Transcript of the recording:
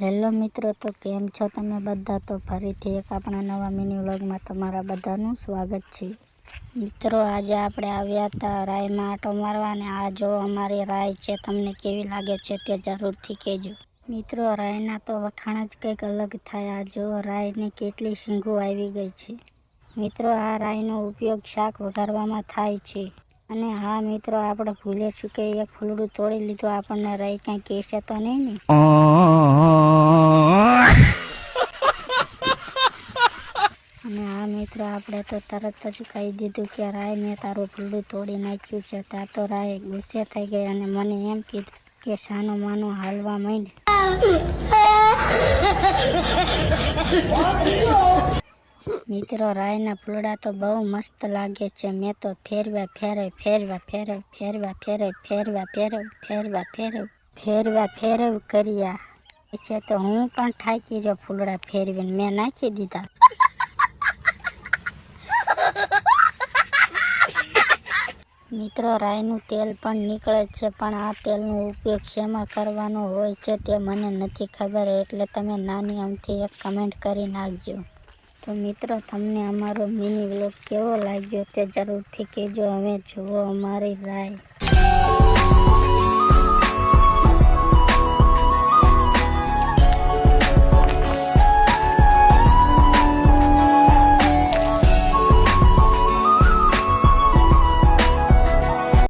Hello મિત્રો, તો કેમ છો તમે બધા? તો ફરીથી એક આપણા નવા મિની વ્લોગમાં તમારા બધાનું સ્વાગત છે. મિત્રો, આજે આપણે આવ્યા હતા રાયમાં આંટો મારવા, અને આ જો અમારી રાય છે. તમને કેવી લાગે છે તે જરૂરથી કહેજો. મિત્રો, રાયના તો વખાણ જ કંઈક અલગ થાય. આ જો રાયની કેટલી શીંગો આવી ગઈ છે. મિત્રો, આ રાયનો ઉપયોગ શાક વઘારવામાં થાય છે. અને હા મિત્રો, આપણે ભૂલે ચૂકે એક ફૂલડું તોડી લીધું. આપણને રાય કાંઈ કહેશે તો નહીં ને? અને હા મિત્રો, આપણે તો તરત જ કહી દીધું કે રાય, મેં તારું ફૂલડું તોડી નાખ્યું છે. ત્યાં તો રાય ગુસ્સે થઈ ગઈ અને મને એમ કીધું કે સાનું માનું હાલવા માંડ. મિત્રો, રાયના ફૂલડા તો બહુ મસ્ત લાગે છે. મેં તો ફેરવ્યા કર્યા છે. તો હું પણ થાકી રહ્યો. ફૂલડા ફેરવીને મેં નાખી દીધા. મિત્રો, રાયનું તેલ પણ નીકળે છે, પણ આ તેલનો ઉપયોગ શેમાં કરવાનો હોય છે તે મને નથી ખબર. એટલે તમે નાની અમથી એક કમેન્ટ કરી નાખજો. તો મિત્રો, તમને અમારો મિની વ્લોગ કેવો લાગ્યો તે જરૂરથી કહેજો. હવે જુઓ અમારી રાય.